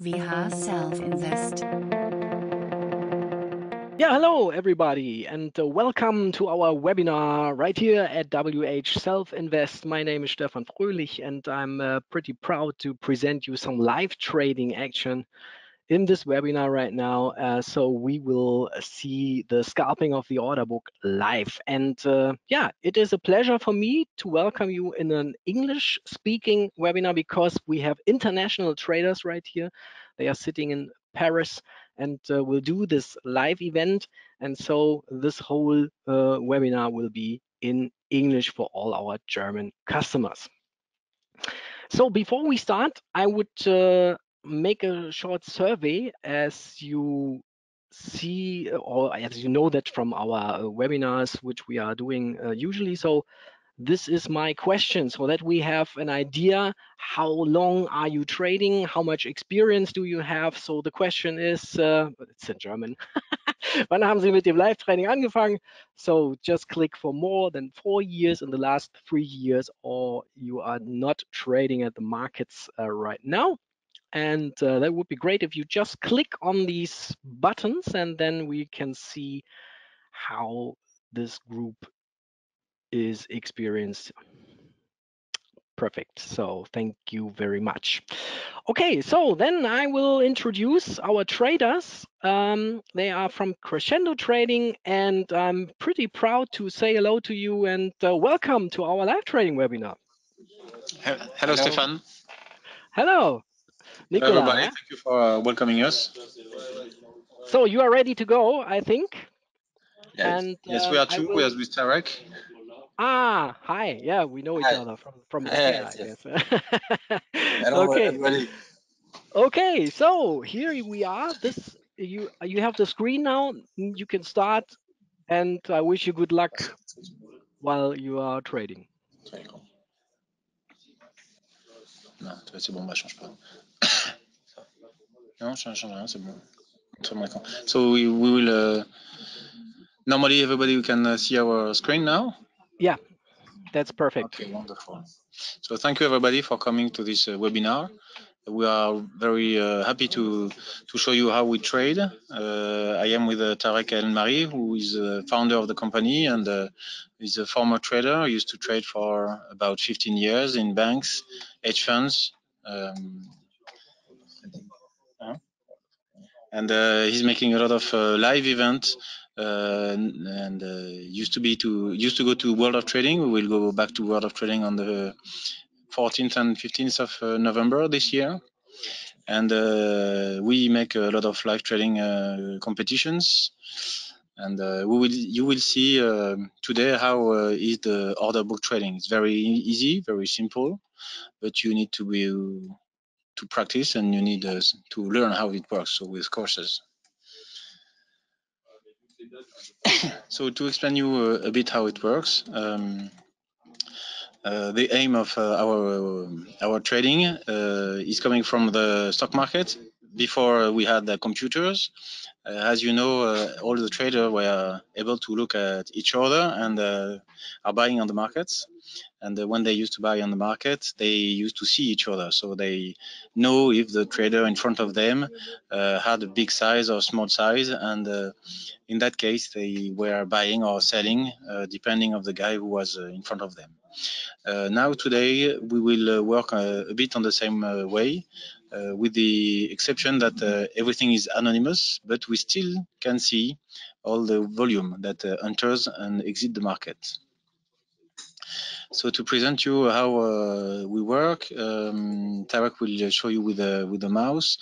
VH Self-Invest. Yeah, hello everybody, and welcome to our webinar right here at WH Self-Invest. My name is Stefan Fröhlich, and I'm pretty proud to present you some live trading action in this webinar right now. So we will see the scalping of the order book live. And yeah, it is a pleasure for me to welcome you in an English-speaking webinar because we have international traders right here. They are sitting in Paris and we'll do this live event. And so this whole webinar will be in English for all our German customers. So before we start, I would make a short survey. As you see, or as you know that from our webinars, which we are doing usually. So this is my question, so that we have an idea, how long are you trading? How much experience do you have? So the question is, it's in German. Wann haben Sie mit dem Live-Training angefangen? So just click for more than 4 years in the last 3 years, or you are not trading at the markets right now. And that would be great if you just click on these buttons, and then we can see how this group is experienced. Perfect. So thank you very much. Okay, so then I will introduce our traders. They are from Krechendo Trading, and I'm pretty proud to say hello to you and welcome to our live trading webinar. Hello, Stefan. Hello, Nicola. Hello, everybody. Thank you for welcoming us. So you are ready to go, I think. Yes, And yes, we are too. We are with Tarek. Ah, hi. Yeah, we know each other from air, I guess. Hello, Okay. everybody. Okay, so here we are. This you have the screen now. You can start, and I wish you good luck while you are trading. Non, c'est bon, bah change pas. Non, change rien, c'est bon. So we will. Normally, everybody can see our screen now. Yeah, that's perfect. Okay, wonderful. So thank you everybody for coming to this webinar. We are very happy to show you how we trade. I am with Tarek El-Mari, who is the founder of the company and is a former trader. He used to trade for about 15 years in banks, hedge funds, and he's making a lot of live events. And used to go to World of Trading. We will go back to World of Trading on the 14th and 15th of November this year. And we make a lot of live trading competitions. And you will see today how is the order book trading. It's very easy, very simple, but you need to practice and you need to learn how it works. So with courses. So to explain you a bit how it works. The aim of our trading is coming from the stock market. Before we had the computers, as you know, all the traders were able to look at each other and are buying on the markets. And when they used to buy on the market, they used to see each other. So they know if the trader in front of them had a big size or small size. And in that case, they were buying or selling, depending on the guy who was in front of them. Now today we will work a bit on the same way, with the exception that everything is anonymous, but we still can see all the volume that enters and exits the market. So to present you how we work, Tarek will show you with the mouse.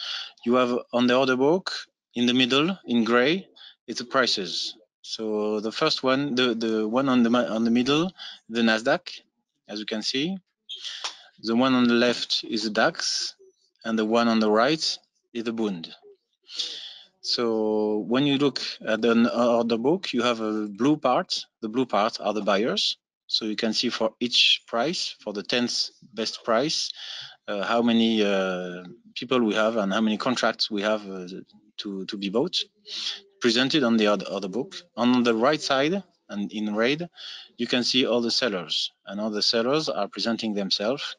You have on the order book in the middle in gray, it's the prices. So the first one, the one on the middle, the Nasdaq, as you can see. The one on the left is the DAX, and the one on the right is the Bund. So when you look at the order book, you have a blue part. The blue part are the buyers. So you can see for each price, for the 10th best price, how many people we have and how many contracts we have to be bought, presented on the order book. On the right side, and in red, you can see all the sellers, and all the sellers are presenting themselves,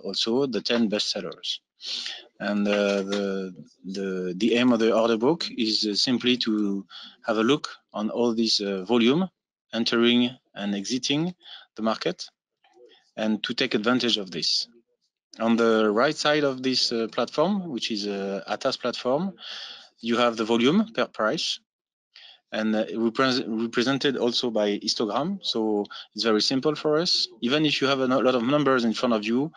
also the 10 best sellers. And the aim of the order book is simply to have a look on all this volume entering and exiting the market, and to take advantage of this. On the right side of this platform, which is a ATAS platform, you have the volume per price, and represented also by histogram. So it's very simple for us. Even if you have a lot of numbers in front of you,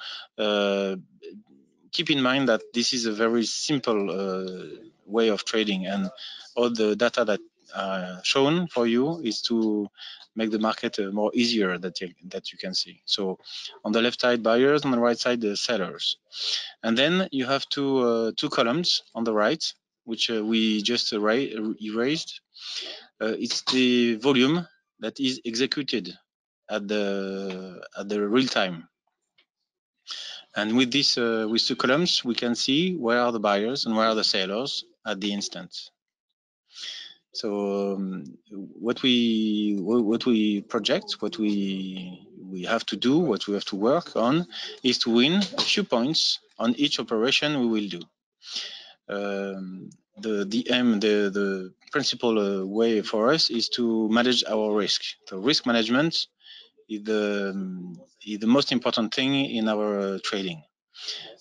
keep in mind that this is a very simple way of trading, and all the data that are shown for you is to make the market more easier that you can see. So on the left side, buyers, on the right side, the sellers. And then you have two columns on the right, which we just erased. It's the volume that is executed at the real time. And with this, with two columns, we can see where are the buyers and where are the sellers at the instant. So what we project, what we have to do, what we have to work on, is to win a few points on each operation we will do. The principal way for us is to manage our risk. So risk management is the most important thing in our trading.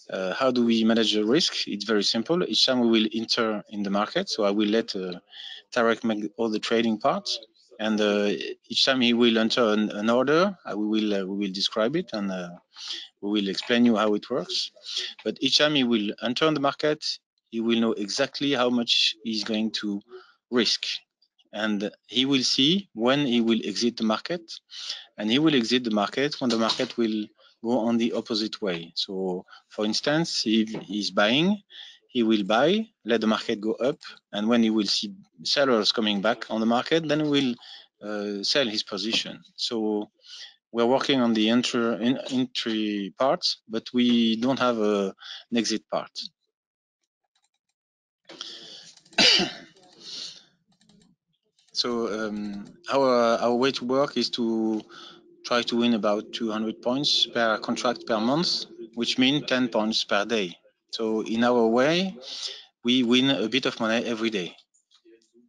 How do we manage the risk? It's very simple. Each time we will enter in the market, so I will let Tarek make all the trading parts, and each time he will enter an order, we will describe it, and we will explain you how it works. But each time he will enter in the market, he will know exactly how much he's going to risk, and he will see when he will exit the market, and he will exit the market when the market will go on the opposite way. So for instance, if he's buying, he will buy, let the market go up, and when he will see sellers coming back on the market, then he will sell his position. So we're working on the entry part, but we don't have an exit part. So our way to work is to try to win about 200 points per contract per month, which means 10 points per day. So in our way, we win a bit of money every day.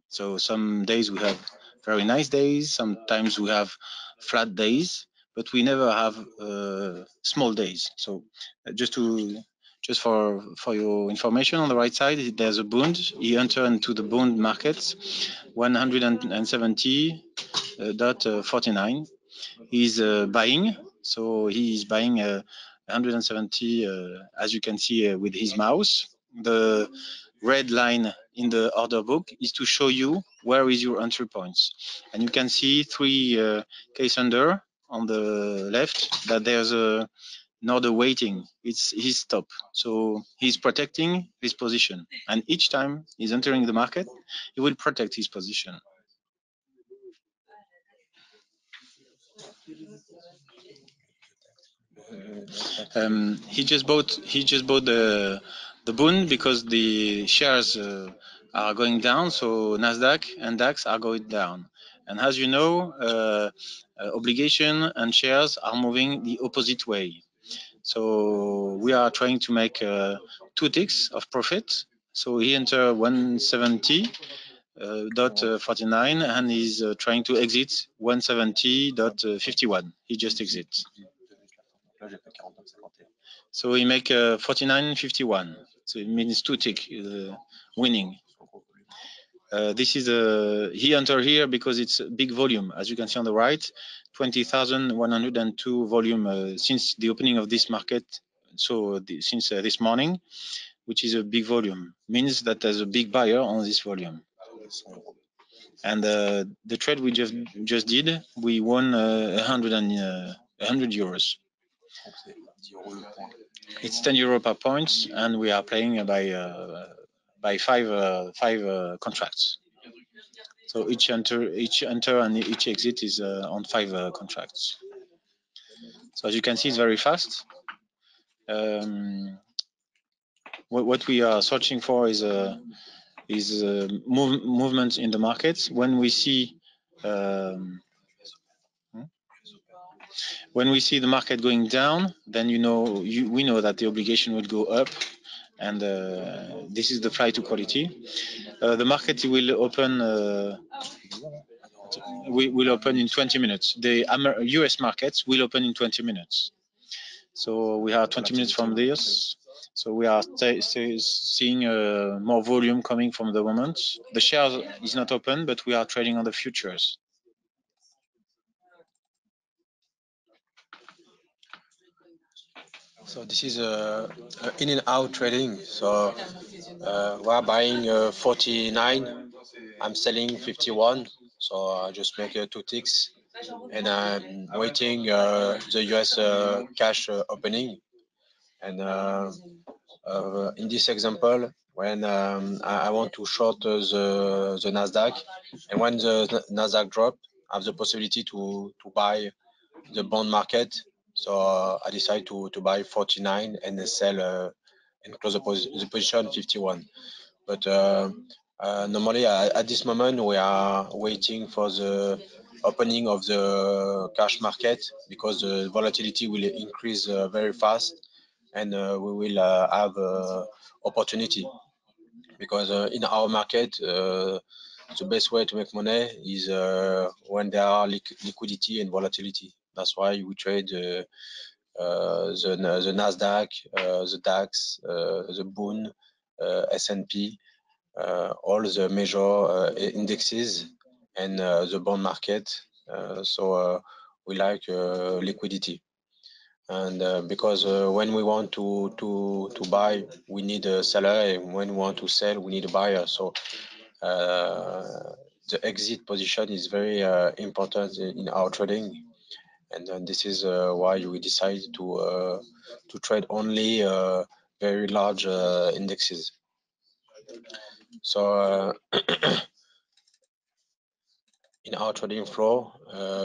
So some days we have very nice days, sometimes we have flat days, but we never have small days. So just for your information, on the right side, there's a bond. He entered into the bond markets, 170.49. He's buying, so he is buying 170, as you can see with his mouse. The red line in the order book is to show you where is your entry points, and you can see three case under on the left that there's another waiting. It's his stop, so he's protecting his position, and each time he's entering the market, he will protect his position. He just bought the bond because the shares are going down, so Nasdaq and DAX are going down. And as you know, obligation and shares are moving the opposite way. So we are trying to make 2 ticks of profit. So he entered 170.49 and he's trying to exit 170.51. He just exits. So he make 49.51. So it means 2 tick winning. This is he entered here because it's a big volume, as you can see on the right, 20,102 volume since the opening of this market. So since this morning, which is a big volume, means that there's a big buyer on this volume. And the trade we just did, we won 100 euros. It's 10 euro per point, and we are playing by five contracts. So each enter and each exit is on 5 contracts. So as you can see, it's very fast. What we are searching for is movement in the markets. When we see the market going down, then we know that the obligation will go up, and this is the flight to quality. The market will open in 20 minutes. The US markets will open in 20 minutes. So we are 20 minutes from this. So we are seeing more volume coming from the moment. The shares is not open, but we are trading on the futures. So this is in and out trading. So we are buying 49, I'm selling 51. So I just make 2 ticks, and I'm waiting the US cash opening. And in this example, when I want to short the Nasdaq, and when the Nasdaq drop, I have the possibility to buy the bond market. So I decide to buy 49 and sell and close the position 51. But normally at this moment we are waiting for the opening of the cash market, because the volatility will increase very fast, and we will have opportunity, because in our market the best way to make money is when there are liquidity and volatility. That's why we trade the Nasdaq, the DAX, the Bund, S&P, all the major indexes, and the bond market. So we like liquidity, and because when we want to buy, we need a seller, and when we want to sell, we need a buyer. So the exit position is very important in our trading, and this is why we decide to trade only very large indexes. So in our trading floor,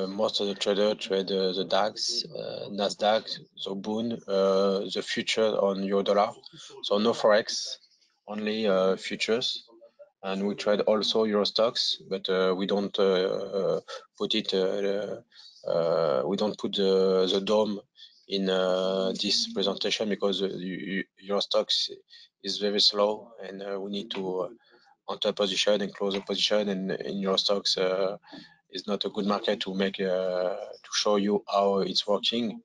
most of the traders trade the DAX, Nasdaq, so Bund, the future on euro dollar. So no forex, only futures. And we trade also Euro stocks, but we don't put it. We don't put the DOM in this presentation, because Euro stocks is very slow, and we need to enter position and close a position. And in Euro stocks is not a good market to make to show you how it's working.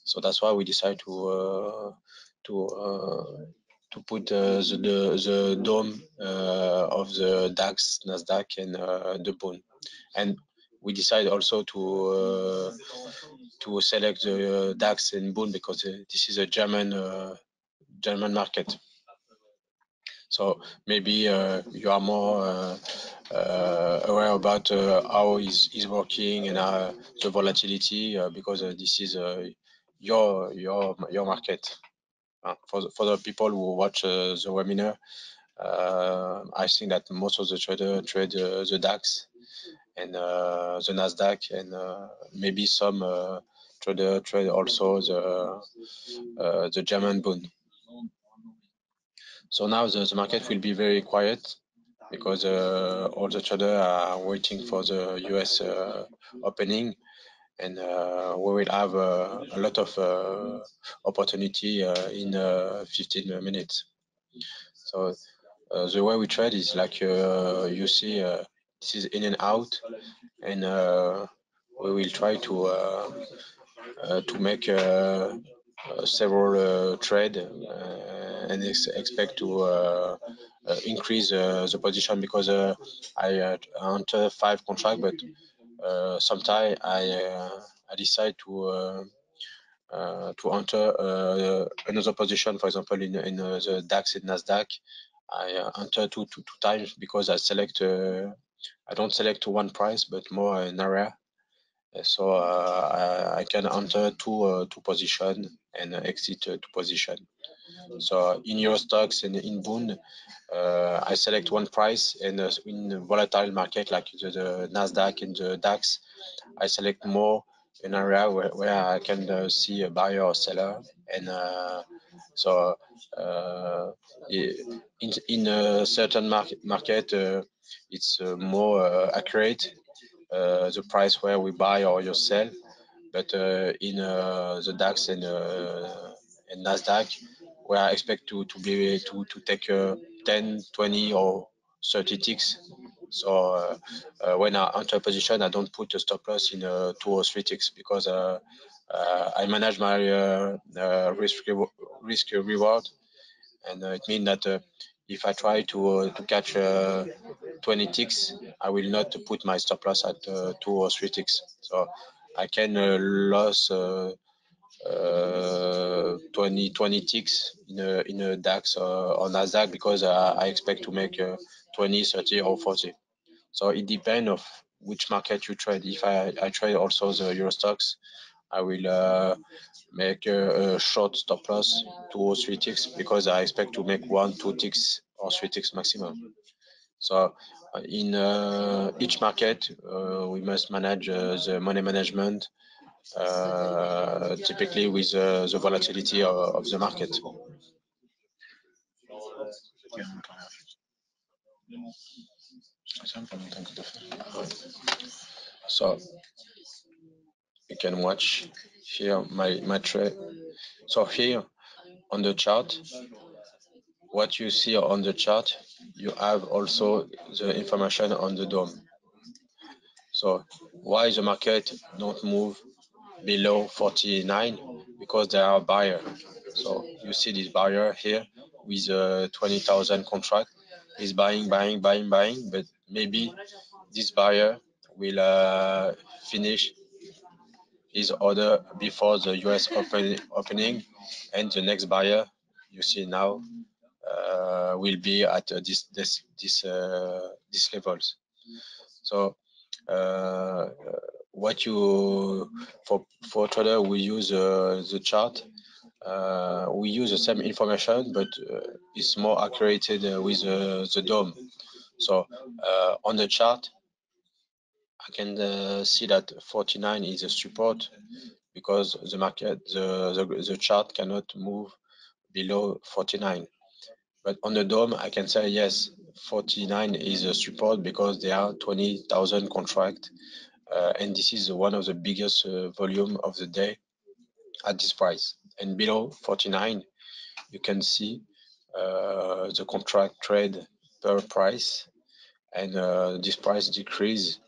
So that's why we decide to put the DOM of the DAX, Nasdaq, and the Bund. And we decide also to select the DAX and Bund, because this is a German market. So maybe you are more aware about how is working and the volatility, because this is your market. For the people who watch the webinar, I think that most of the traders trade the DAX and the Nasdaq, and maybe some trader trade also the German Bund. So now the market will be very quiet, because all the traders are waiting for the US opening, and we will have a lot of opportunity in 15 minutes. So the way we trade is like you see, this is in and out, and we will try to make several trade and expect to increase the position, because I enter 5 contracts, but sometimes I decide to enter another position. For example, in the DAX and Nasdaq, I enter two times, because I select I don't select one price, but more an area. So I can enter two position and exit 2 position. So in Euro stocks and in Bund, I select one price, and in volatile market like the Nasdaq and the DAX, I select more an area where I can see a buyer or seller, and so in a certain market it's more accurate, the price where we buy or you sell, but in the DAX and Nasdaq, where I expect to take 10, 20 or 30 ticks. So when I enter a position, I don't put a stop loss in 2 or 3 ticks, because I manage my risk reward, and it means that if I try to catch 20 ticks, I will not put my stop loss at 2 or 3 ticks. So I can lose 20 ticks in a DAX or Nasdaq, because I expect to make 20, 30 or 40. So it depends of which market you trade. If I trade also the Euro stocks, I will make a short stop loss 2 or 3 ticks, because I expect to make 1, 2 ticks or 3 ticks maximum. So in each market, we must manage the money management, typically with the volatility of the market. So you can watch here my trade. So here on the chart, what you see on the chart, you have also the information on the DOM. So why the market don't move below 49? Because there are buyers. So you see this buyer here with a 20,000 contract is buying, but maybe this buyer will finish his order before the US opening, and the next buyer you see now will be at these levels. So what you for trader, we use the chart. We use the same information, but it's more accurate with the DOM. So on the chart, I can see that 49 is a support, because the market, the chart cannot move below 49. But on the DOM, I can say yes, 49 is a support, because there are 20,000 contracts, and this is one of the biggest volume of the day at this price. And below 49, you can see the contract trade per price, and this price decrease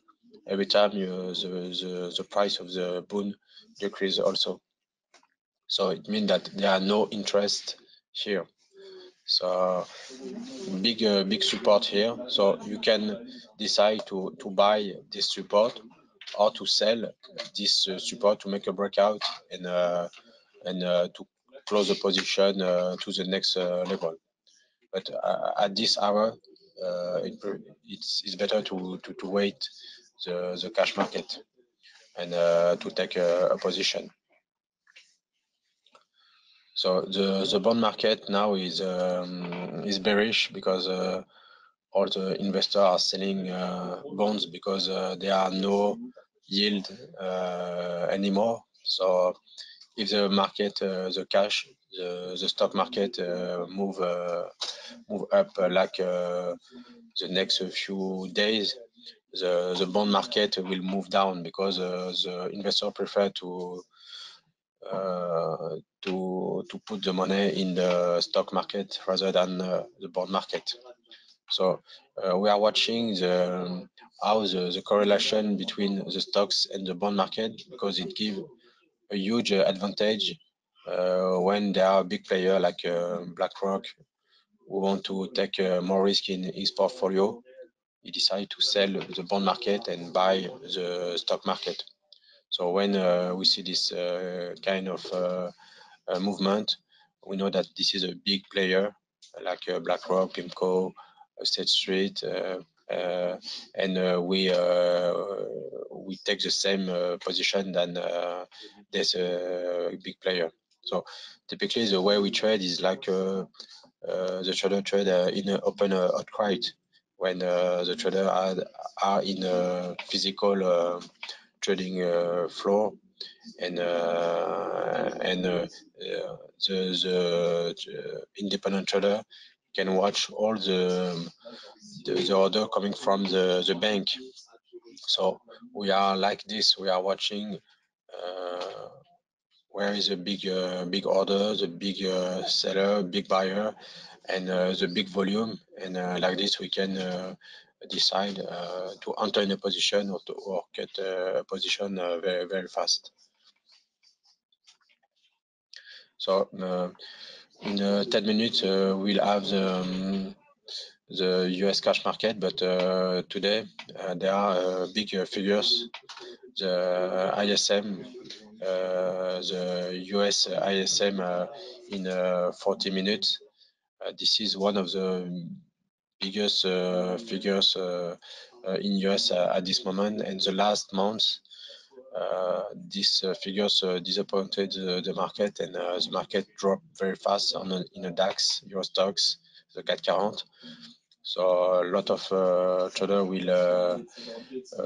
every time the price of the bond decrease also. So it means that there are no interest here. So big support here. So you can decide to buy this support, or to sell this support to make a breakout, and to close the position to the next level. But at this hour, it's better to wait the cash market, and to take a position. So the bond market now is bearish, because all the investors are selling bonds, because there are no yield anymore. So if the market, the cash, the stock market move up like the next few days, the bond market will move down, because the investor prefer to put the money in the stock market rather than the bond market. So we are watching how the correlation between the stocks and the bond market, because it gives a huge advantage when there are big players like BlackRock, who want to take more risk in his portfolio. He decide to sell the bond market and buy the stock market. So when we see this kind of movement, we know that this is a big player like BlackRock, PIMCO, State Street, and we take the same position than this big player. So typically the way we trade is like the trader trade in an open outcry, when the trader are in a physical trading floor, and the independent trader can watch all the order coming from the bank. So we are like this. We are watching where is a big order, the big seller, big buyer, and the big volume, and like this we can decide to enter in a position or cut a position very fast. So in 10 minutes we'll have the US cash market, but today there are big figures. The ISM, the US ISM in 40 minutes. This is one of the biggest figures in US at this moment, and the last month these figures disappointed the market, and the market dropped very fast in the DAX, Euro stocks, the CAC 40. So a lot of traders will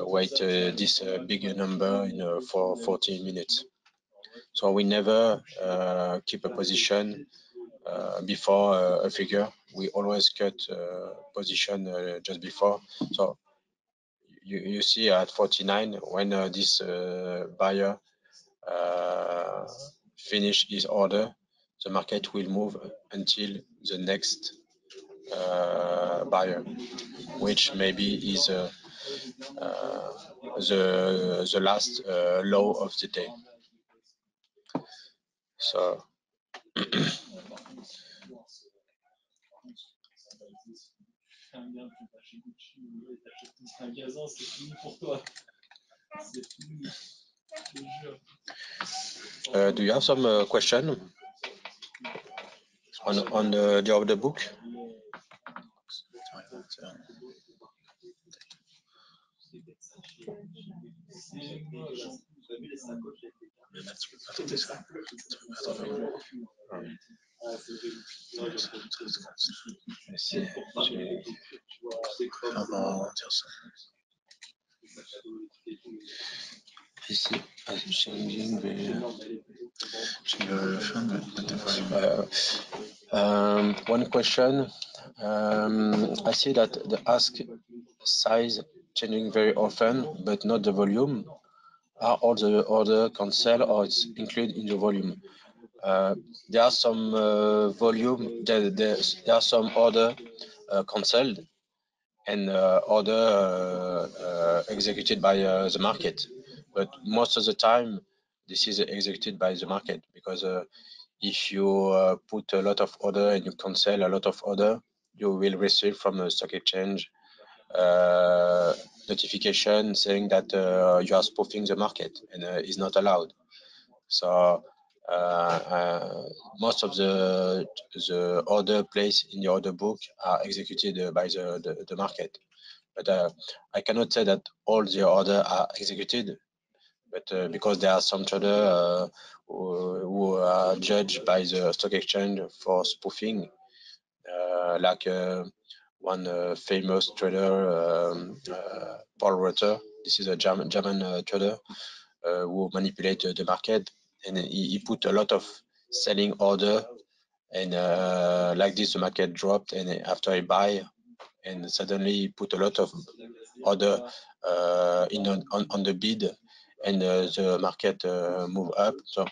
wait this big number for 40 minutes. So we never keep a position before a figure. We always cut position just before. So you see at 49 when this buyer finish his order, the market will move until the next buyer, which maybe is the last low of the day. So do you have some question on the order book? Ici, changing one question. I see that the ask size changing very often, but not the volume. Are all the order cancelled or it's included in the volume? There are some volume. There are some order cancelled and order executed by the market. But most of the time, this is executed by the market, because if you put a lot of order and you cancel a lot of order, you will receive from the stock exchange notification saying that you are spoofing the market, and is not allowed. So most of the order placed in the order book are executed by the market. But I cannot say that all the orders are executed, but because there are some traders who are judged by the stock exchange for spoofing, like one famous trader, Paul Rutter. This is a German trader who manipulated the market, and he put a lot of selling order, and like this the market dropped, and after he buy, and suddenly he put a lot of order on the bid, and the market move up. So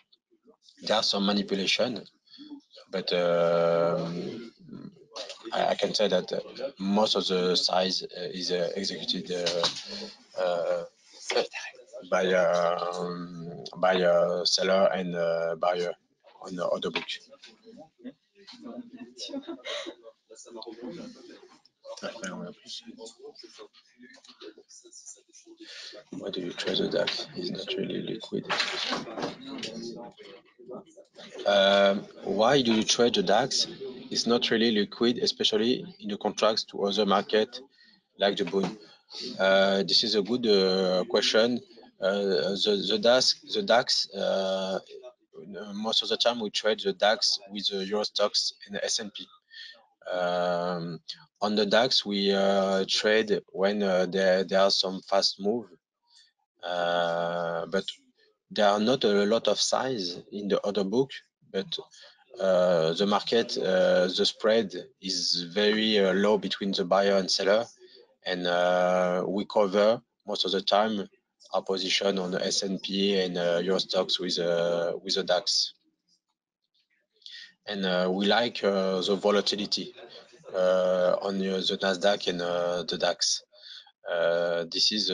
there are some manipulation, but I can say that most of the size is executed by a seller and buyer on the order book. Why do you trade the DAX? It's not really liquid. Why do you trade the DAX? It's not really liquid, especially in the contracts to other market like the bond. This is a good question. The DAX, most of the time we trade the DAX with the Euro stocks and the S&P. On the DAX, we trade when there are some fast move, but there are not a lot of size in the order book. But the market, the spread is very low between the buyer and seller, and we cover most of the time our position on the S&P and Euro stocks with the DAX. And we like the volatility on the Nasdaq and the DAX. This is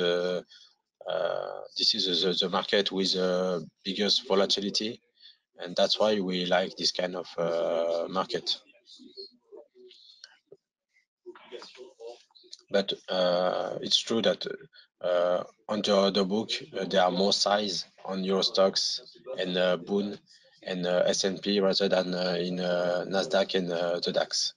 the market with the biggest volatility, and that's why we like this kind of market. But it's true that on the order book there are more size on Euro stocks and Bund and S&P rather than in Nasdaq and the DAX.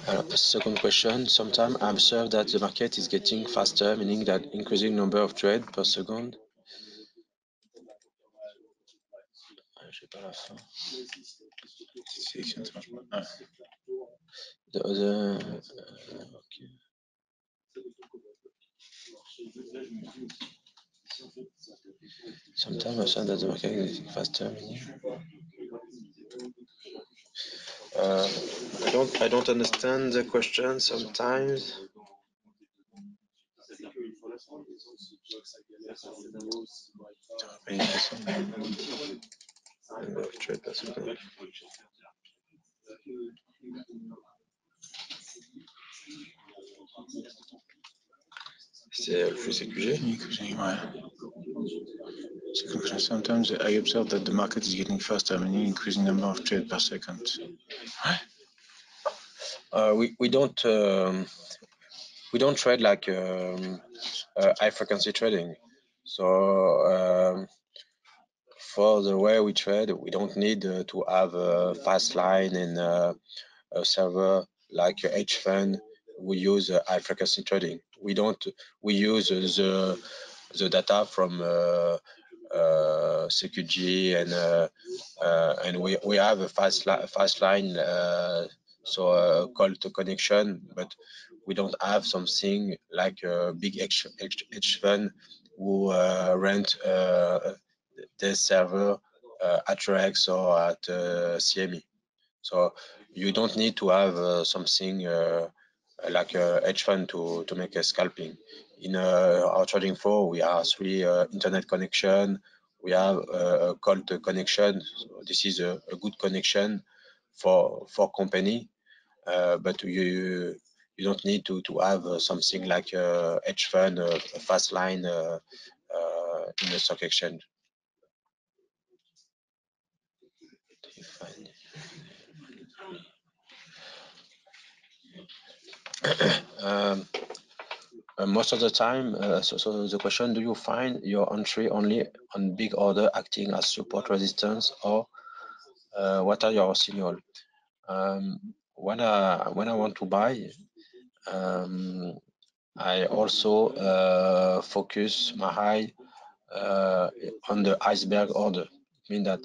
A second question. Sometimes I observe that the market is getting faster, meaning that increasing number of trades per second. J'ai pas la fin. Okay. Sometimes I observe that the market is getting faster, meaning. I don't understand the question sometimes. C'est le flux CQG. Sometimes I observe that the market is getting faster, meaning increasing number of trades per second. We don't trade like high frequency trading. So for the way we trade, we don't need to have a fast line and a server like a hedge fund. We use high frequency trading. We use the data from CQG and we have a fast line, so call to connection, but we don't have something like a big hedge fund who rent the server at Rex or at CME. So you don't need to have something like a hedge fund to make a scalping. In our trading floor, we have 3 internet connection. We have a call to connection. So this is a good connection for company, but you don't need to have something like a hedge fund, a fast line in the stock exchange. Most of the time, so the question, do you find your entry only on big order acting as support resistance, or what are your signals? When I want to buy, I also focus my eye on the iceberg order. It means that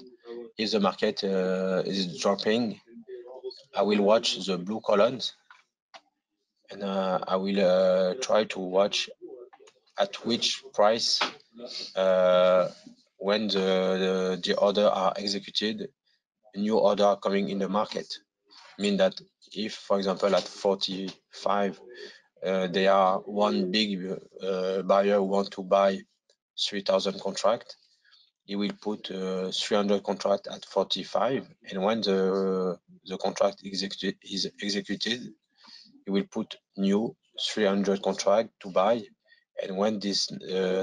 if the market is dropping, I will watch the blue columns, and I will try to watch at which price when the order are executed, new order are coming in the market. Mean that if, for example, at 45, there are one big buyer who want to buy 3,000 contract, he will put 300 contract at 45, and when the contract is executed, he will put new 300 contract to buy, and when this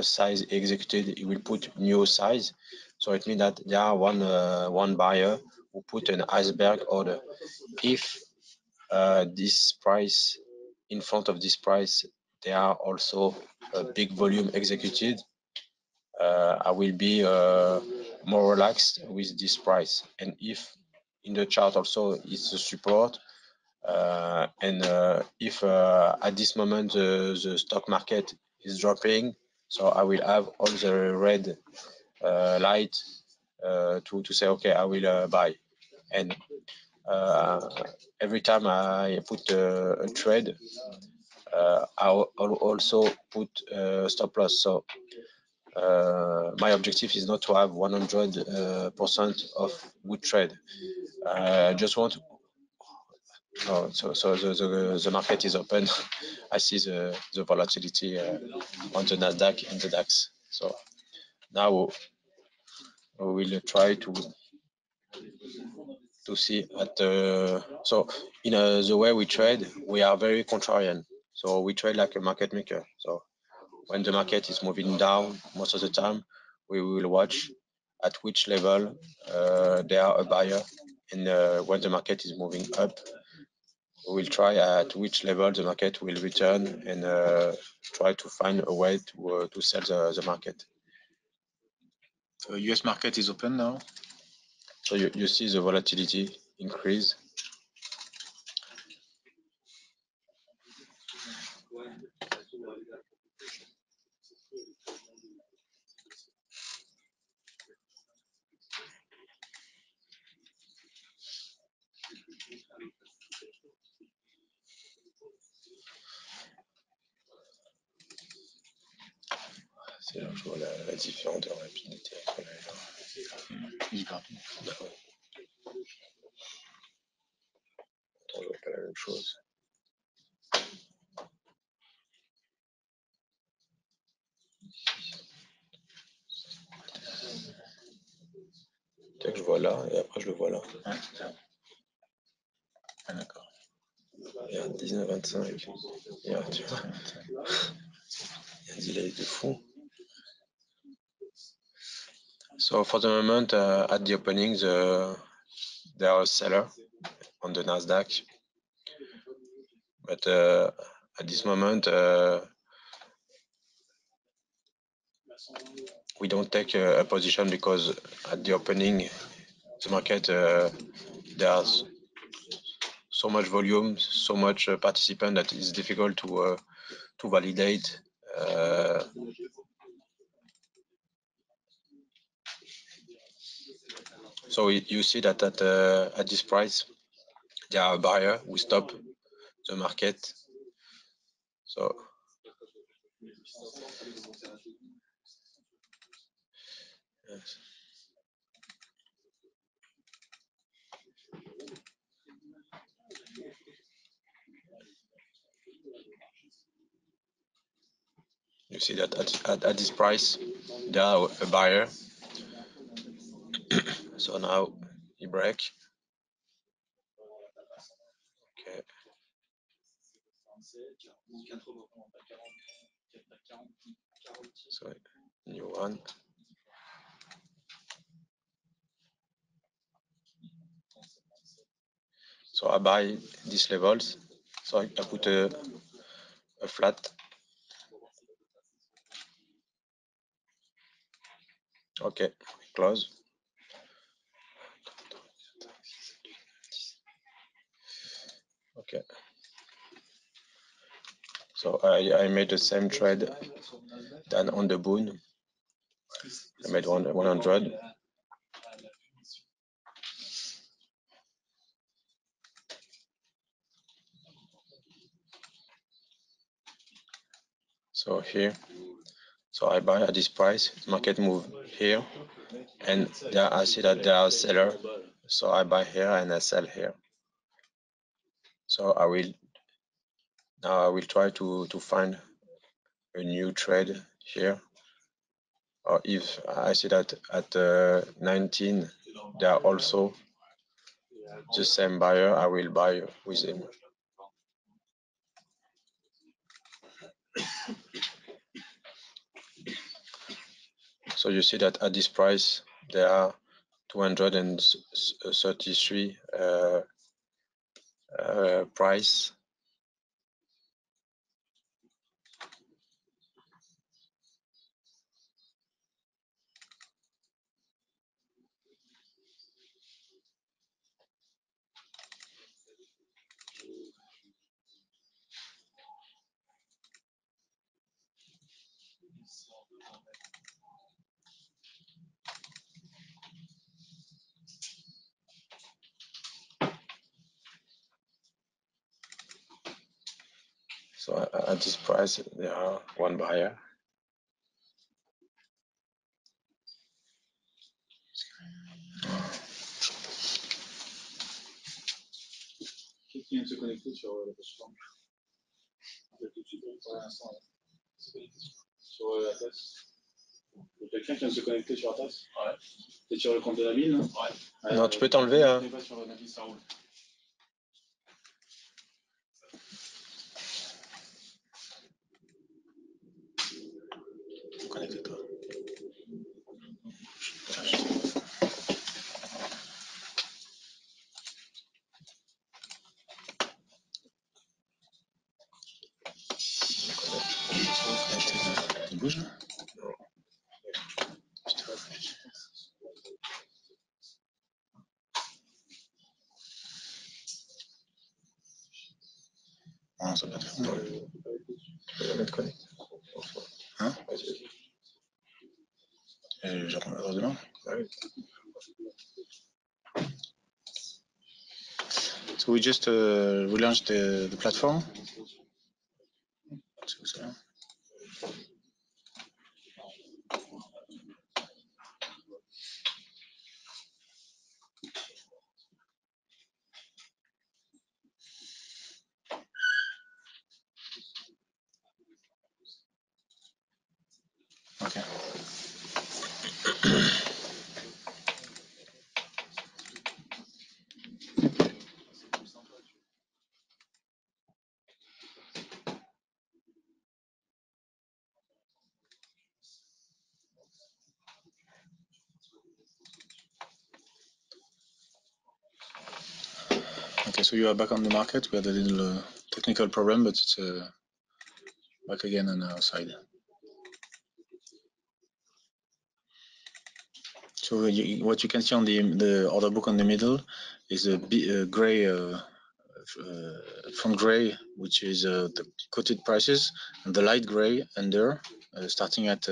size executed, he will put new size. So it means that there are one buyer who put an iceberg order. If this price, in front of this price, there are also a big volume executed, I will be more relaxed with this price. And if in the chart also it's a support, and if at this moment the stock market is dropping, so I will have all the red light to say, okay, I will buy. And every time I put a trade, I'll also put stop loss. So my objective is not to have 100% of good trade. Just want. Oh, so the market is open. I see the volatility on the Nasdaq and the DAX. So now we will try to see at so in the way we trade, we are very contrarian. So we trade like a market maker. So when the market is moving down, most of the time we will watch at which level they are a buyer, and when the market is moving up, we will try at which level the market will return and try to find a way to sell the market. So US market is open now. So you see the volatility increase. C'est là que je vois la différence de rapidité entre les gens. Il partout. Non. On voit pas la même chose. Que je vois là et après je le vois là. Ouais, c'est ça. Ah, d'accord. Il y a un 19,25. Il y a un delay de fou. So for the moment, at the opening, there are a seller on the Nasdaq, but at this moment we don't take a position because at the opening, the market there's so much volume, so much participant that it's difficult to validate. So you see that at this price, there are a buyer who stop the market. So yes. You see that at this price, there are a buyer. So now he break. Okay. So new one. So I buy these levels. So I put a flat. Okay, close. Okay. So I made the same trade than on the boon. I made 100. So here, so I buy at this price. Market move here, and there I see that there are seller. So I buy here and I sell here. So I will try to find a new trade here. Or if I see that at 19 there are also the same buyer, I will buy with him. So you see that at this price there are 233 price. So at this price there are one buyer. Qui vient de se connecter sur la plateforme? Tout de suite, pour l'instant, sur la tasse. Il y a quelqu'un qui vient de se connecter sur la tasse? Ouais. C'est sur le compte de Nabil, non? Ouais. Non, tu peux t'enlever. Hein. Pas sur Nabil, ça roule. Connecte-toi. Tu bouges là? Non, ça va te faire. Hein? Je reprends demain. So we just relaunched the platform. Okay. Okay, so you are back on the market. We had a little technical problem, but it's back again on our side. So what you can see on the order book on the middle is a gray, from gray, which is the quoted prices, and the light gray under, starting at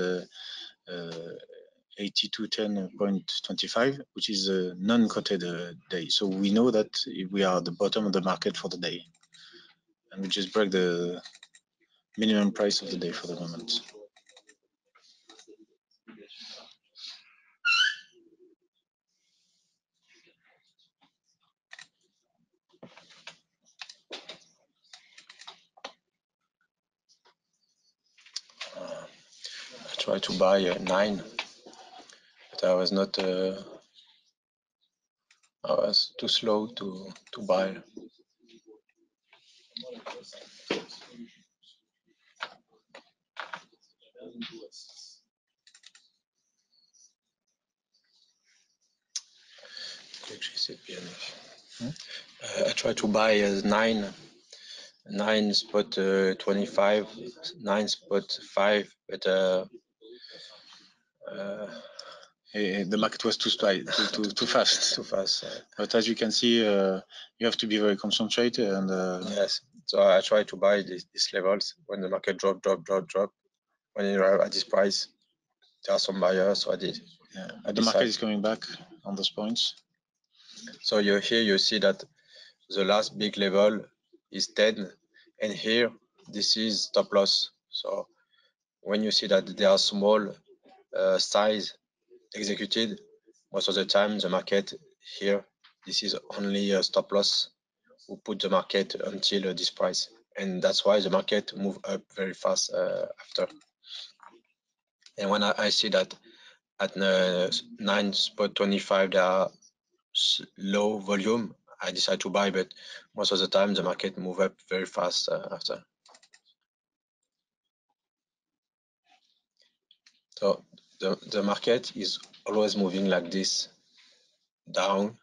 8210.25, which is a non-quoted day. So we know that we are at the bottom of the market for the day, and we just break the minimum price of the day for the moment. I tried to buy 9, but I was not. I was too slow to buy. I tried to buy 9 spot 25, 9 spot 5, but the market was too fast. Too fast. But as you can see, you have to be very concentrated. And yes, so I tried to buy these levels when the market drop. When you arrive at this price, there are some buyers, so I did. Yeah, the market is coming back on those points. So here you see that the last big level is 10, and here this is stop loss. So when you see that they are small size executed, most of the time the market here, this is only a stop loss who put the market until this price, and that's why the market move up very fast after. And when I see that at 9.25 there are low volume, I decide to buy, but most of the time the market move up very fast after. So the market is always moving like this, down,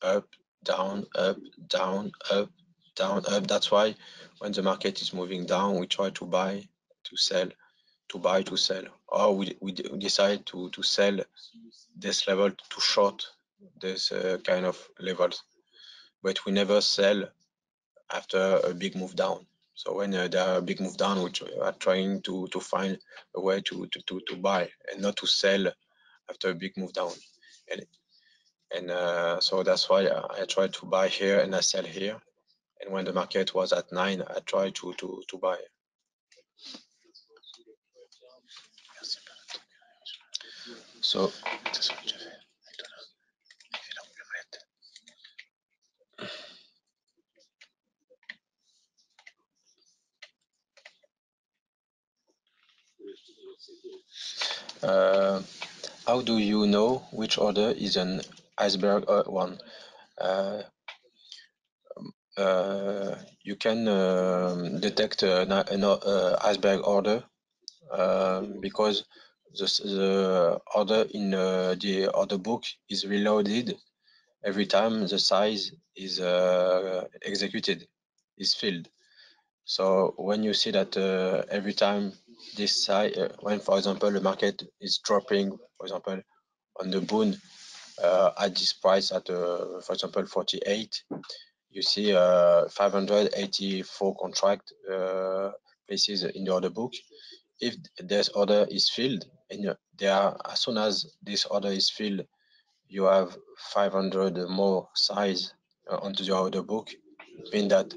up, down, up, down, up, down, up. That's why when the market is moving down, we try to buy, to sell, to buy, to sell, or we decide to sell this level, to short this kind of levels, but we never sell after a big move down. So when there are a big move down, we are trying to find a way to buy and not to sell after a big move down. And so that's why I try to buy here and I sell here. And when the market was at 9, I try to buy. So How do you know which order is an iceberg one? You can detect an iceberg order because the order in the order book is reloaded every time the size is executed, is filled. So when you see that every time this size, when for example the market is dropping, for example on the bond at this price at for example 48, you see 584 contract places in the order book. If this order is filled, and as soon as this order is filled, you have 500 more size onto the order book. It means that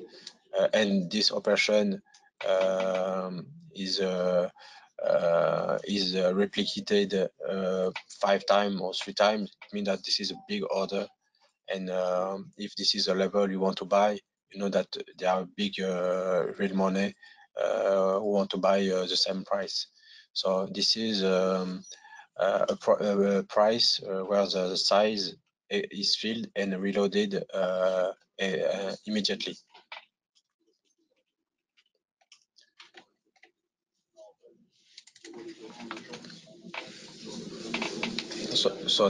and this operation is replicated 5 times or 3 times. It means that this is a big order, and if this is a level you want to buy, you know that there are big real money who want to buy the same price. So this is a price where the size is filled and reloaded immediately. So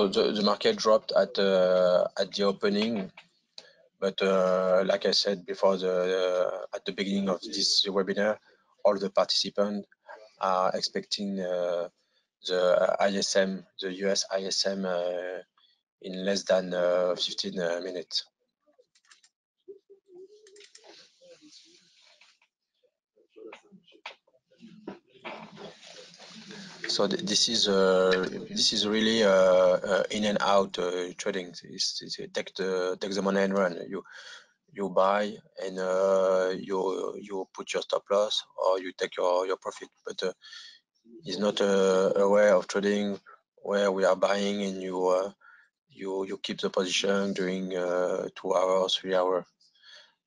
the market dropped at the opening, but like I said before, at the beginning of this webinar, all the participants are expecting the ISM, the US ISM, in less than 15 minutes. So this is really in and out trading. It's take the money and run. You buy and you put your stop loss, or you take your profit. But it's not a way of trading where we are buying and you keep the position during 2 hours, 3 hours.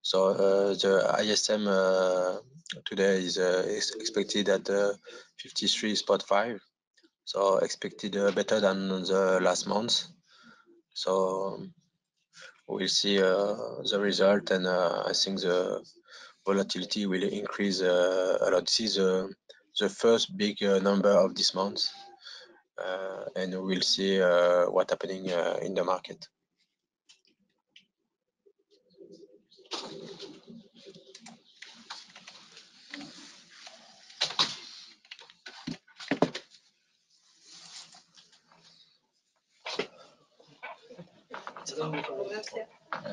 So the ISM today is expected at 53.5. So expected better than the last month. So we'll see the result, and I think the volatility will increase a lot. This is the first big number of this month, and we'll see what's happening in the market.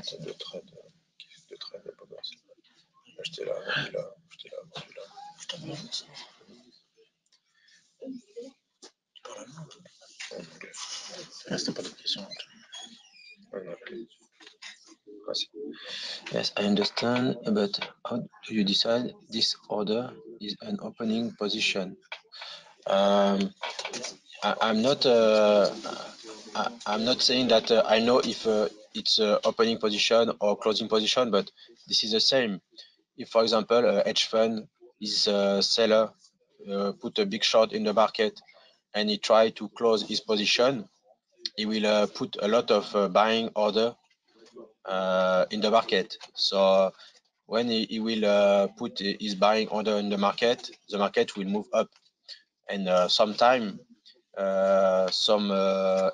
C'est de trade pas grave. Acheter là, vendu là, acheter là, vendu là. Tu parles allemand? C'était pas de question. Yes, I understand, but how do you decide this order is an opening position? I'm not saying that I know if it's opening position or closing position, but this is the same. If, for example, a hedge fund is a seller, put a big short in the market, and he try to close his position, he will put a lot of buying order in the market. So when he will put his buying order in the market will move up, and sometime some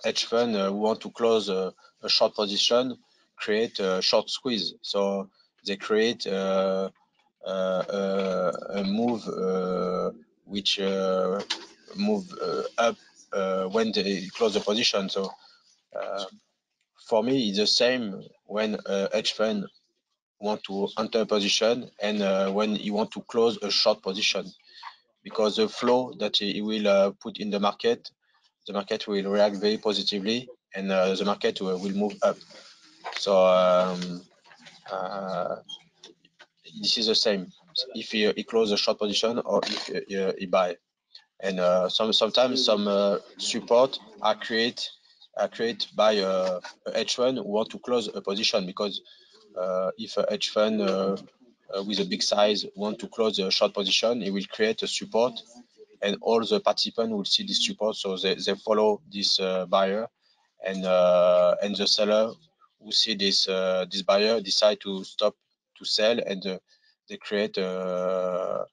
hedge fund who want to close a short position create a short squeeze. So they create a move which move up when they close the position. So for me, it's the same when a hedge fund want to enter a position and when you want to close a short position, because the flow that he will put in the market will react very positively, and the market will move up. So this is the same if he close a short position or if he buy. And sometimes some support are created by a hedge fund who want to close a position, because if a hedge fund with a big size want to close a short position, it will create a support, and all the participants will see this support, so they follow this buyer, and the seller who see this this buyer decide to stop to sell, and they create a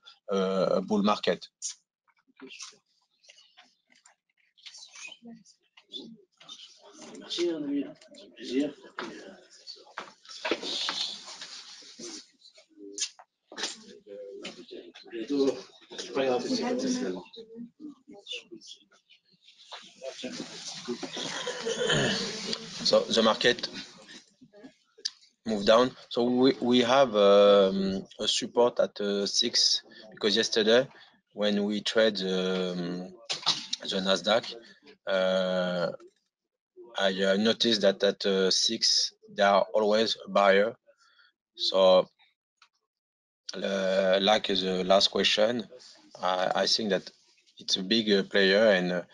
bull market. So the market move down. So we have a support at 6, because yesterday when we trade the Nasdaq, I noticed that at 6 there are always a buyer. So like the last question, I think that it's a big player, and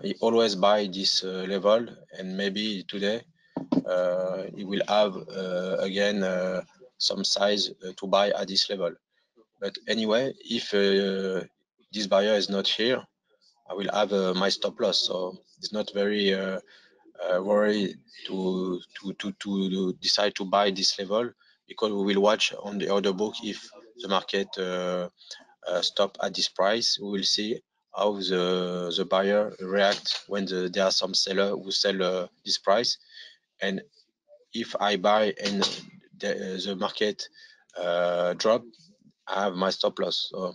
he always buy this level, and maybe today he will have again some size to buy at this level. But anyway, if this buyer is not here, I will have my stop loss. So it's not very worried to decide to buy this level, because we will watch on the order book if the market stop at this price. We will see how the buyer react when there are some seller who sell this price, and if I buy and the market drop, I have my stop loss. So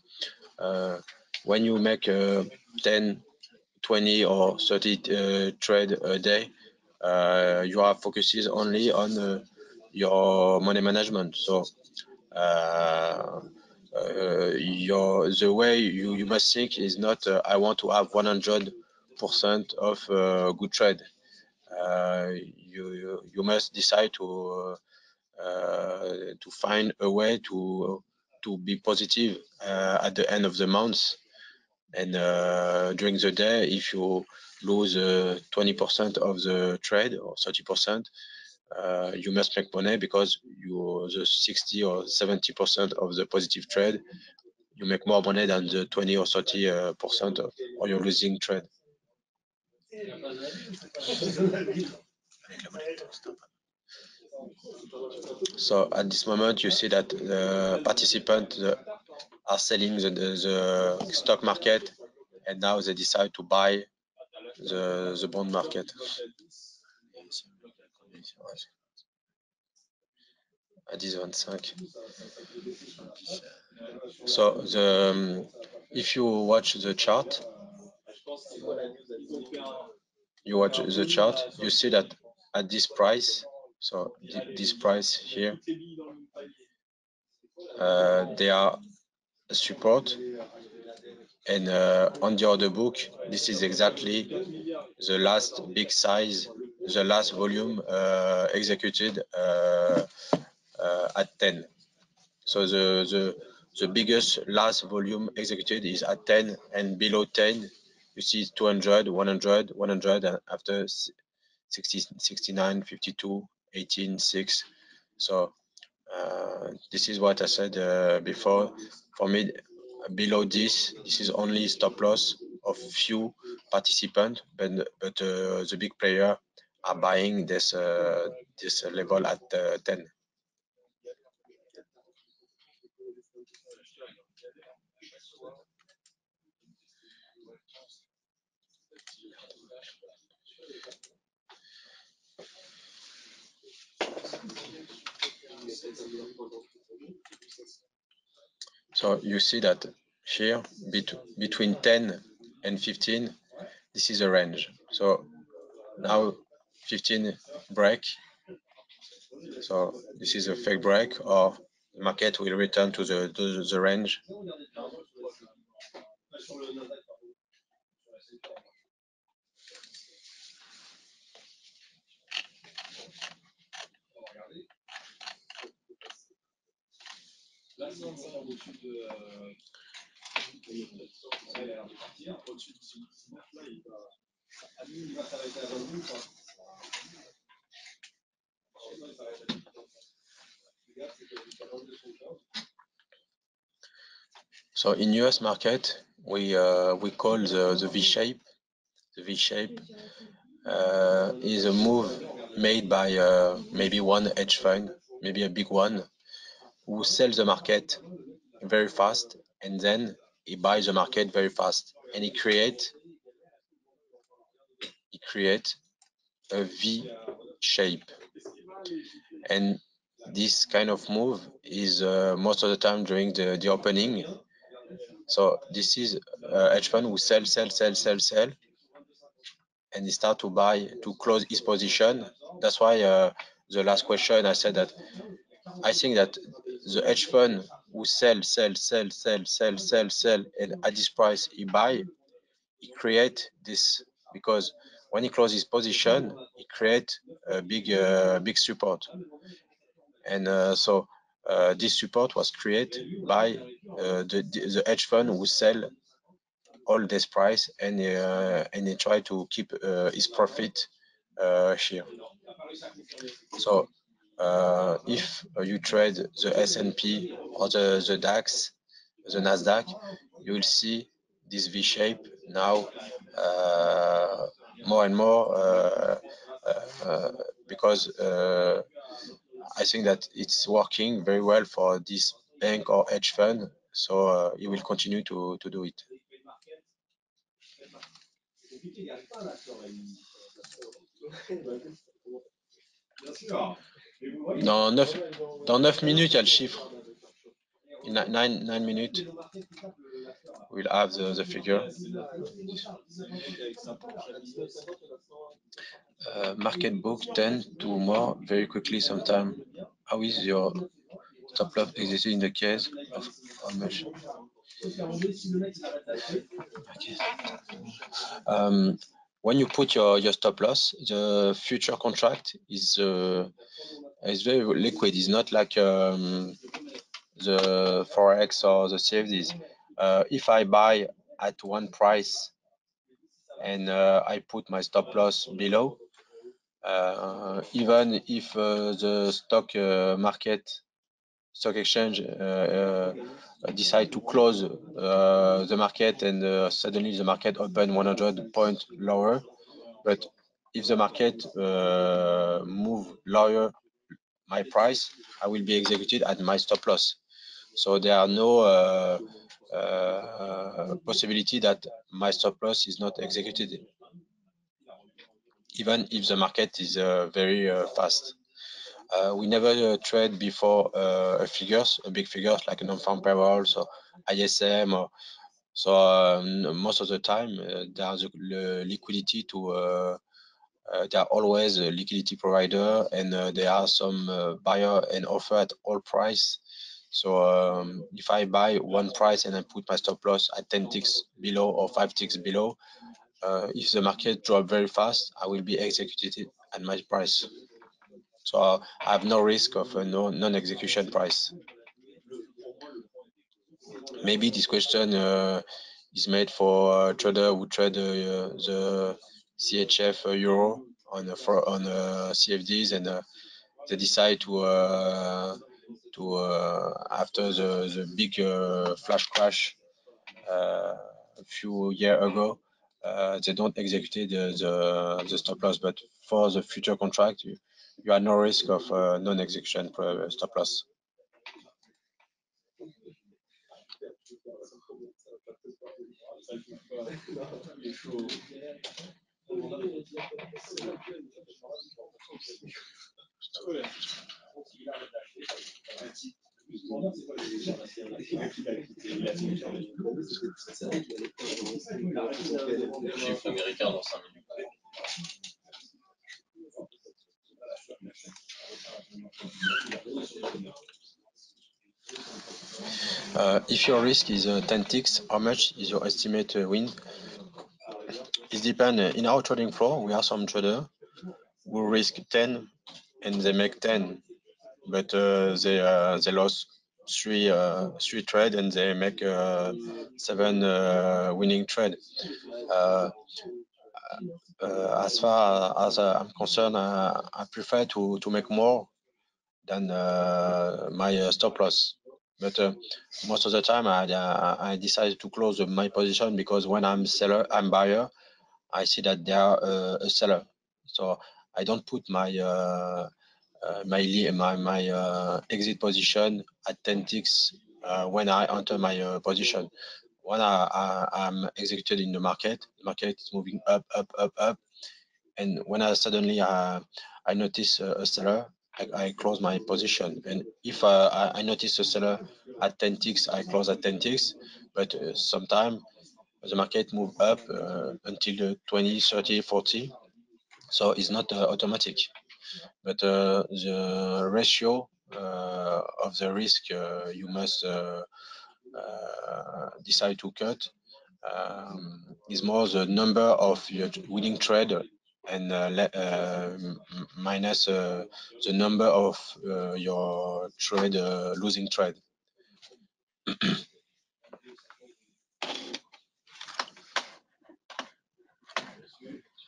when you make 10, 20 or 30 trade a day, you are focuses only on your money management. So the way you must think is not I want to have 100% of good trade. You must decide to find a way to be positive at the end of the month, and during the day, if you lose 20% of the trade or 30%, you must make money, because you the 60 or 70% of the positive trade, you make more money than the 20 or 30% of your losing trade. So at this moment, you see that the participants are selling the stock market, and now they decide to buy the bond market. À 10,25. So if you watch the chart, you see that at this price, so this price here, they are a support, and on the order book, this is exactly the last big size, the last volume executed at 10. So the biggest last volume executed is at 10, and below 10 you see 200, 100, 100, and after 60, 69, 52, 18, 6. So this is what I said before. For me, below this is only stop loss of few participants, but the big player are buying this level at 10. So you see that here between 10 and 15, this is a range. So now 15 break. So this is a fake break, or the market will return to the range. So in US market, we call the V shape. The V shape is a move made by maybe one hedge fund, maybe a big one, who sells the market very fast, and then he buys the market very fast, and he create a V shape. And this kind of move is most of the time during the opening. So this is a hedge fund who sell, and he start to buy to close his position. That's why the last question I said that I think that the hedge fund who sell, and at this price he buy, he create this, because when he closes his position, he create a big support, and so this support was created by the hedge fund who sell all this price, and he try to keep his profit here. So if you trade the S&P or the DAX, the Nasdaq, you will see this V shape now more and more because I think that it's working very well for this bank or hedge fund, so you will continue to do it. Dans 9 minutes, il y a le chiffre. In 9 minutes, we'll have the figure. Market book 10 to more very quickly sometime. How is your stop loss existing in the case of how much? When you put your stop loss, the future contract is very liquid. It's not like the Forex or the CFDs. If I buy at one price and I put my stop loss below, even if the stock exchange decide to close the market and suddenly the market open 100 points lower, but if the market move lower my price, I will be executed at my stop loss. So there are no possibility that my stop loss is not executed, even if the market is very fast. We never trade before big figures like non-farm payrolls or ISM, or so most of the time there's the liquidity to there are always a liquidity provider, and there are some buyer and offer at all price. So if I buy one price and I put my stop loss at 10 ticks below or 5 ticks below, if the market drop very fast, I will be executed at my price. So I have no risk of a non-execution price. Maybe this question is made for a trader who trade the CHF euro on CFDs, and they decide to after the big flash crash a few years ago, they don't execute the stop loss, but for the future contract, you have no risk of non-execution stop loss. Chiffre américain dans 5 minutes. If your risk is 10 ticks, how much is your estimate win? It depends. In our trading floor, we have some trader who risk 10 and they make 10, but they lost three trade and they make 7 winning trade. As far as I'm concerned, I prefer to make more than my stop loss. But most of the time, I decided to close my position because when I'm buyer, I see that they are a seller. So I don't put my exit position at 10 ticks when I enter my position. When I'm executed in the market is moving up, and when I suddenly I notice a seller, I close my position. And if I notice a seller at 10 ticks, I close at 10 ticks. But sometimes the market move up until 20, 30, 40. So it's not automatic. But the ratio of the risk you must decide to cut is more the number of your winning trade and minus the number of your trade losing trade.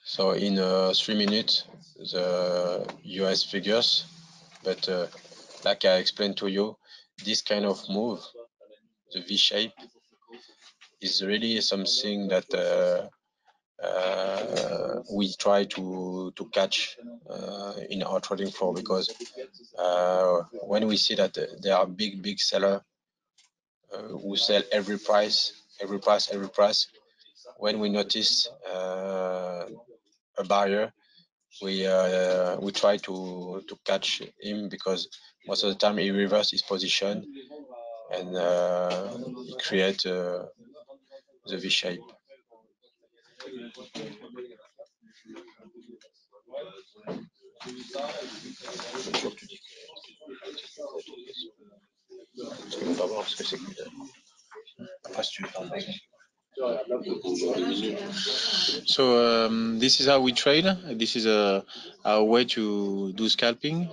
So in 3 minutes, the US figures, but like I explained to you, this kind of move, the V shape, is really something that we try to catch in our trading floor, because when we see that there are big seller who sell every price, when we notice a buyer, we try to catch him, because most of the time he reverses his position and he creates the V shape. So this is how we trade. This is our way to do scalping.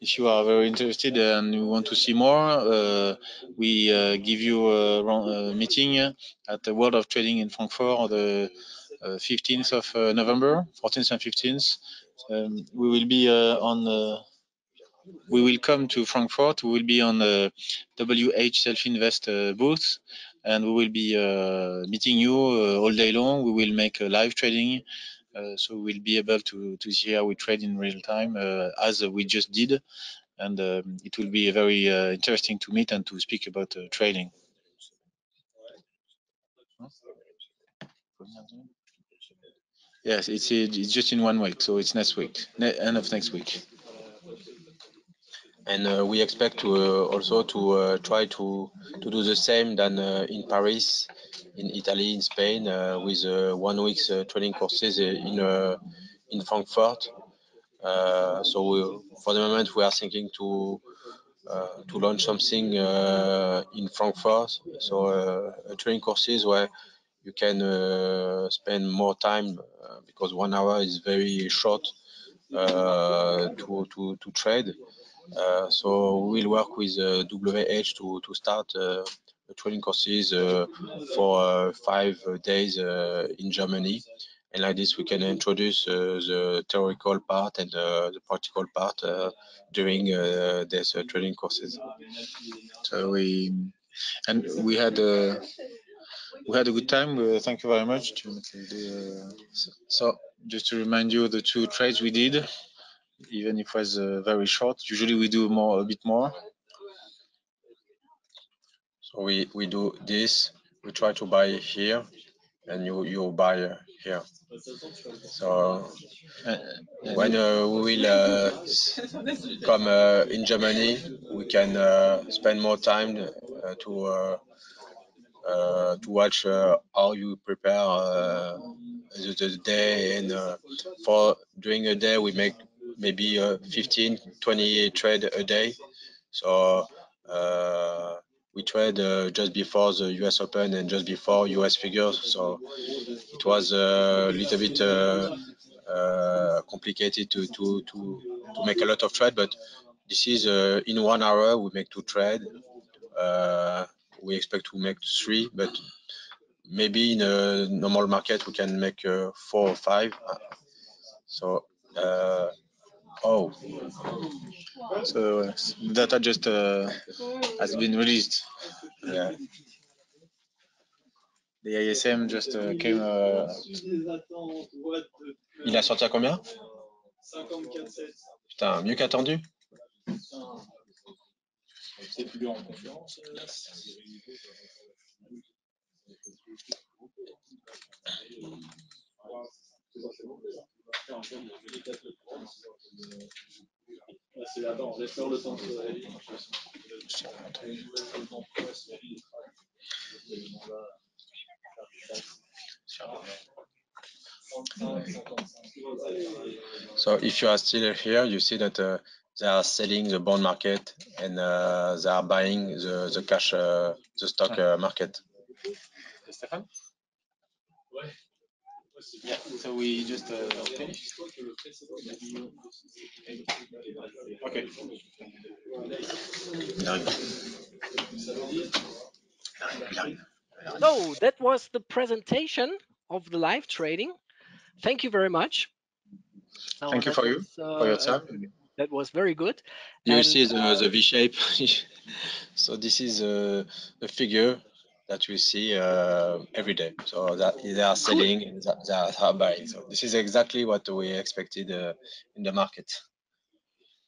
If you are very interested and you want to see more, we give you a meeting at the World of Trading in Frankfurt on the 15th of November, 14th and 15th. We will be we will come to Frankfurt. We will be on the WH Self-Invest booth, and we will be meeting you all day long. We will make live trading, so we'll be able to see how we trade in real time, as we just did, and it will be very interesting to meet and to speak about trading. Yes, it's just in 1 week, so it's next week, end of next week. And we expect to also to try to do the same than in Paris, in Italy, in Spain, with 1 week's training courses in Frankfurt. So for the moment, we are thinking to launch something in Frankfurt. So training courses where you can spend more time, because 1 hour is very short to trade. So we will work with WH to start training courses for 5 days in Germany. And like this, we can introduce the theoretical part and the practical part during these training courses. So we had a good time. Thank you very much. So just to remind you, the 2 trades we did, even if it was very short. Usually we do a bit more. So we do this. We try to buy here, and you buy here. So when we will come in Germany, we can spend more time to watch how you prepare the day, and for during a day we make maybe 15-20 trade a day. So we trade just before the US Open and just before US figures, so it was a little bit complicated to make a lot of trade, but this is in 1 hour we make 2 trade. We expect to make 3, but maybe in a normal market we can make 4 or 5. So Oh, so data just has been released. Yeah. The ISM just came. Il a sorti à combien? Putain, mieux qu'attendu. C'est là-bas, on laisse le temps de se réveiller. So if you are still here, you see that they are selling the bond market and they are buying the cash, the stock market. Stéphane? Yeah, so we just finished. Okay. So that was the presentation of the live trading. Thank you very much. So Thank you that for was, you, for your time. that was very good. You And, see the V shape. So this is a figure that we see every day. So that they are selling and they are buying. So this is exactly what we expected in the market.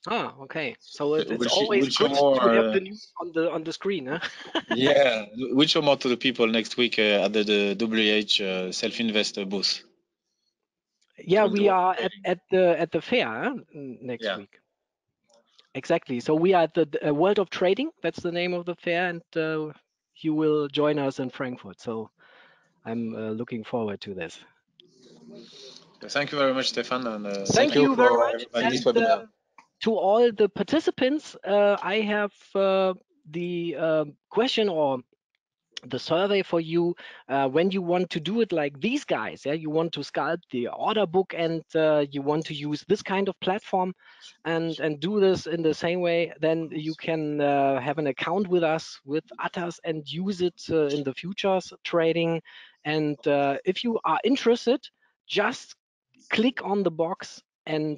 Ah, okay. So it's We'll always show good more, to have the news on the screen, huh? Yeah, we'll show more to the people next week at the WH Self-Invest booth. Yeah, We'll we do are trading. at the fair, huh? Next Yeah. week. Exactly. So we are at the World of Trading. That's the name of the fair, and you will join us in Frankfurt. So I'm looking forward to this. Thank you very much, Stefan. And Thank you very much. everybody. This webinar. To all the participants, I have the question or the survey for you. When you want to do it like these guys, yeah, you want to scalp the order book and you want to use this kind of platform and do this in the same way, then you can have an account with us with Atas and use it in the futures trading. And if you are interested, just click on the box and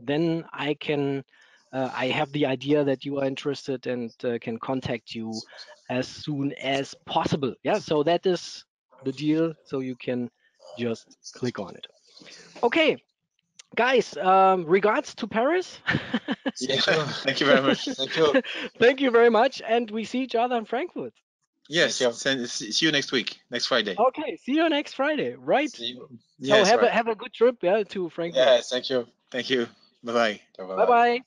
then I can I have the idea that you are interested and can contact you as soon as possible. Yeah, so that is the deal. So you can just click on it. Okay, guys, regards to Paris. Thank you. Thank you very much. Thank you. Thank you very much. And we see each other in Frankfurt. Yes, Thank you. see you next week, next Friday. Okay, see you next Friday. Right. See you. So Yes, right. have a good trip, yeah, to Frankfurt. Yeah, thank you. Thank you. Bye-bye. Bye bye.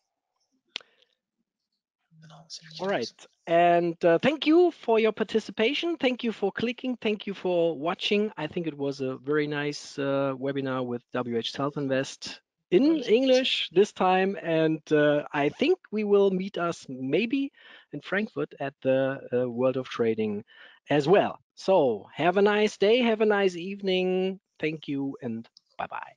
All right. And thank you for your participation. Thank you for clicking. Thank you for watching. I think it was a very nice webinar with WH Self Invest in English this time. And I think we will meet us maybe in Frankfurt at the World of Trading as well. So have a nice day. Have a nice evening. Thank you and bye-bye.